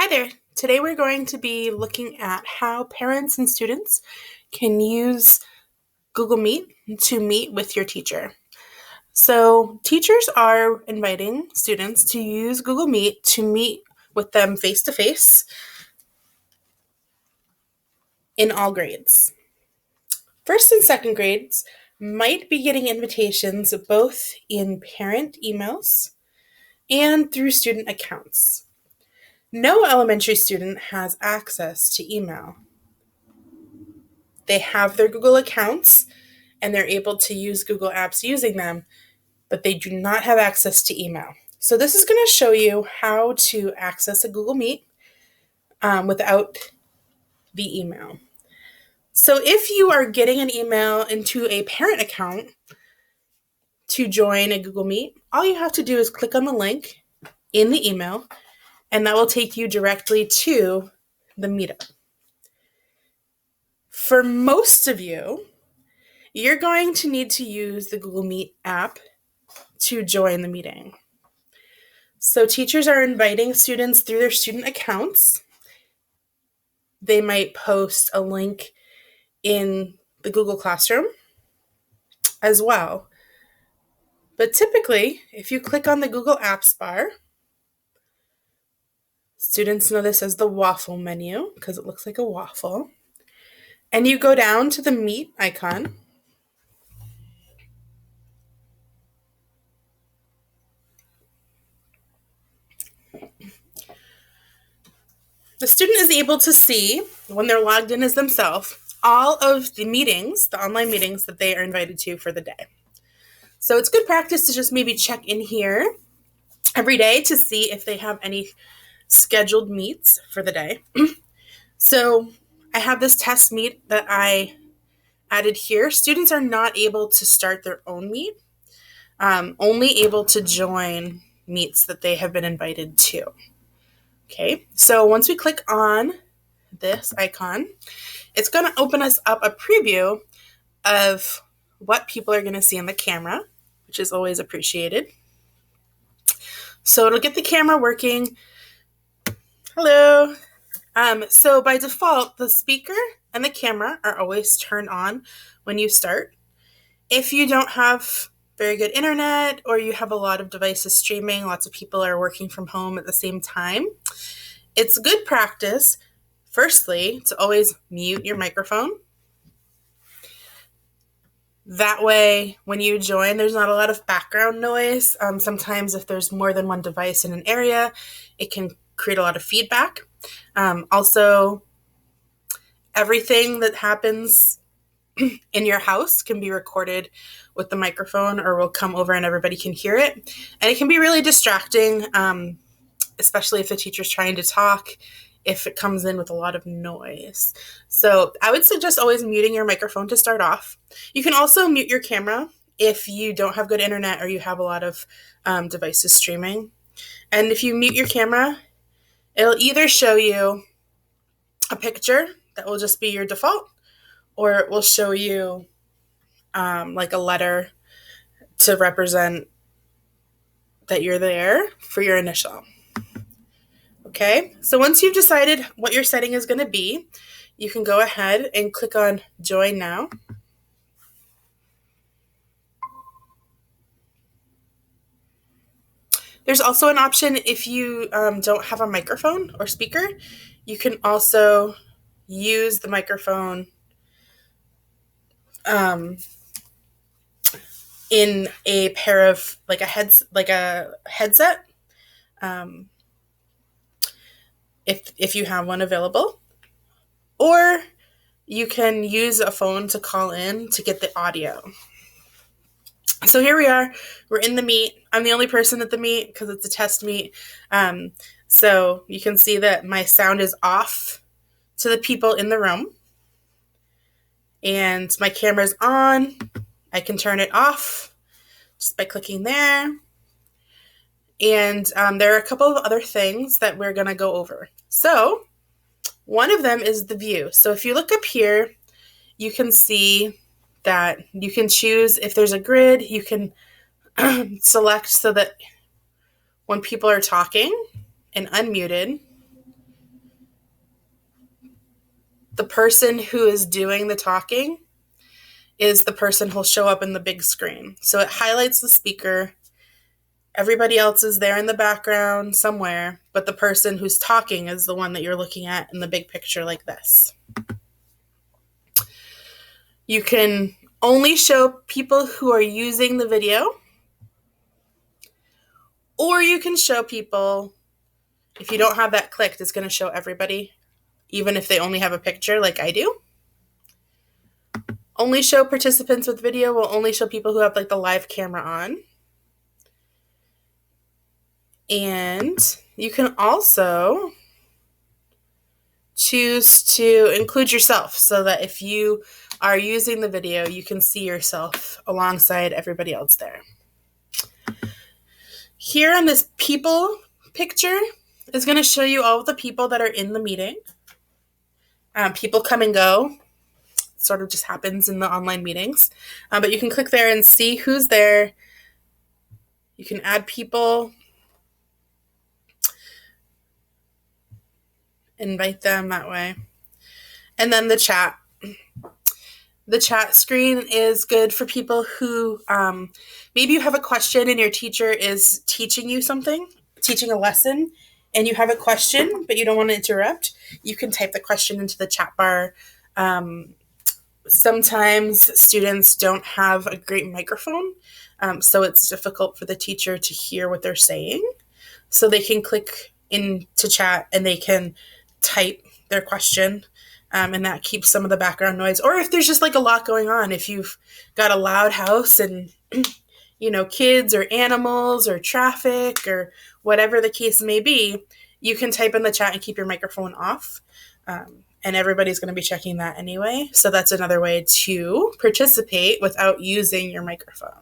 Hi there. Today we're going to be looking at how parents and students can use Google Meet to meet with your teacher. So, teachers are inviting students to use Google Meet to meet with them face to face in all grades. First and second grades might be getting invitations both in parent emails and through student accounts. No elementary student has access to email. They have their Google accounts and they're able to use Google Apps using them, but they do not have access to email. So this is going to show you how to access a Google Meet without the email. So if you are getting an email into a parent account to join a Google Meet, all you have to do is click on the link in the email, and that will take you directly to the meetup. For most of you, you're going to need to use the Google Meet app to join the meeting. So teachers are inviting students through their student accounts. They might post a link in the Google Classroom as well. But typically, if you click on the Google Apps bar, students know this as the waffle menu because it looks like a waffle, and you go down to the Meet icon, the student is able to see, when they're logged in as themselves, all of the meetings, the online meetings that they are invited to for the day. So it's good practice to just maybe check in here every day to see if they have any scheduled meets for the day. So I have this test meet that I added here. Students are not able to start their own meet, only able to join meets that they have been invited to. Okay, so once we click on this icon, it's going to open us up a preview of what people are going to see in the camera, which is always appreciated. So it'll get the camera working. Hello. So by default, the speaker and the camera are always turned on when you start. If you don't have very good internet or you have a lot of devices streaming, lots of people are working from home at the same time, it's good practice, firstly, to always mute your microphone. That way, when you join, there's not a lot of background noise. Sometimes if there's more than one device in an area, it can create a lot of feedback. Also, everything that happens in your house can be recorded with the microphone or will come over and everybody can hear it. And it can be really distracting, especially if the teacher's trying to talk, if it comes in with a lot of noise. So I would suggest always muting your microphone to start off. You can also mute your camera if you don't have good internet or you have a lot of devices streaming. And if you mute your camera, it'll either show you a picture that will just be your default, or it will show you like a letter to represent that you're there for your initial. Okay, so once you've decided what your setting is going to be, you can go ahead and click on Join Now. There's also an option if you don't have a microphone or speaker, you can also use the microphone in a pair of like a headset, if you have one available, or you can use a phone to call in to get the audio. So here we are. We're in the meet. I'm the only person at the meet because it's a test meet. So you can see that my sound is off to the people in the room. And my camera's on. I can turn it off just by clicking there. And there are a couple of other things that we're going to go over. So one of them is the view. So if you look up here, you can see that you can choose if there's a grid, you can select so that when people are talking and unmuted, the person who is doing the talking is the person who'll show up in the big screen. So it highlights the speaker. Everybody else is there in the background somewhere, but the person who's talking is the one that you're looking at in the big picture like this. You can only show people who are using the video, or you can show people, if you don't have that clicked, it's going to show everybody, even if they only have a picture like I do. Only show participants with video will only show people who have like the live camera on. And you can also choose to include yourself so that if you are using the video, you can see yourself alongside everybody else there. Here on this people picture is going to show you all of the people that are in the meeting. People come and go. Sort of just happens in the online meetings. But you can click there and see who's there. You can add people, invite them that way. And then the chat. The chat screen is good for people who maybe you have a question and your teacher is teaching you something, teaching a lesson, and you have a question, but you don't want to interrupt. You can type the question into the chat bar. Sometimes students don't have a great microphone, so it's difficult for the teacher to hear what they're saying. So they can click into chat and they can type their question, and that keeps some of the background noise. Or if there's just like a lot going on, if you've got a loud house and kids or animals or traffic or whatever the case may be, you can type in the chat and keep your microphone off. And everybody's going to be checking that anyway. So that's another way to participate without using your microphone.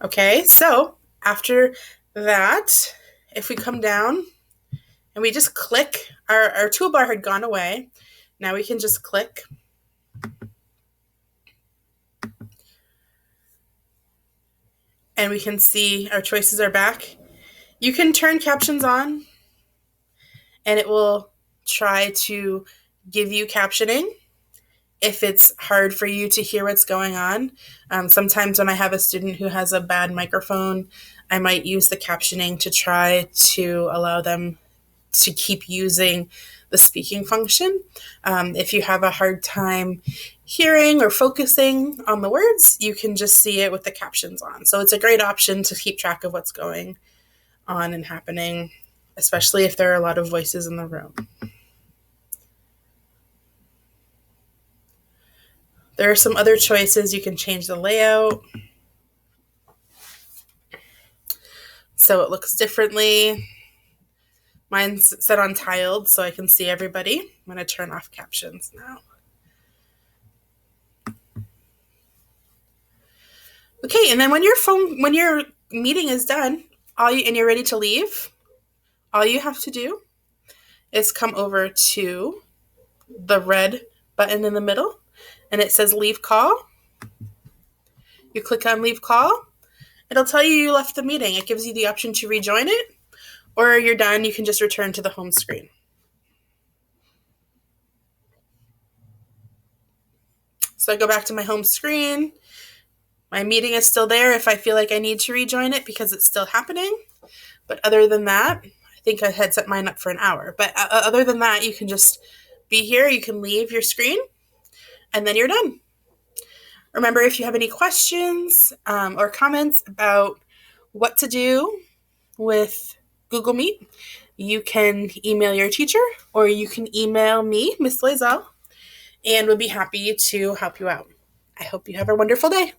Okay, so after that, if we come down and we just click, our toolbar had gone away. Now we can just click. And we can see our choices are back. You can turn captions on and it will try to give you captioning if it's hard for you to hear what's going on. Sometimes when I have a student who has a bad microphone, I might use the captioning to try to allow them to keep using the speaking function. If you have a hard time hearing or focusing on the words, you can just see it with the captions on. So it's a great option to keep track of what's going on and happening, especially if there are a lot of voices in the room. There are some other choices. You can change the layout so it looks differently. Mine's set on tiled so I can see everybody. I'm going to turn off captions now. Okay, and then when your meeting is done, and you're ready to leave, all you have to do is come over to the red button in the middle, and it says Leave Call. You click on Leave Call. It'll tell you left the meeting. It gives you the option to rejoin it, or you're done, you can just return to the home screen. So I go back to my home screen. My meeting is still there if I feel like I need to rejoin it because it's still happening. But other than that, I think I had set mine up for an hour. But other than that, you can just be here. You can leave your screen, and then you're done. Remember, if you have any questions or comments about what to do with Google Meet, you can email your teacher or you can email me, Miss Loisel, and we'll be happy to help you out. I hope you have a wonderful day.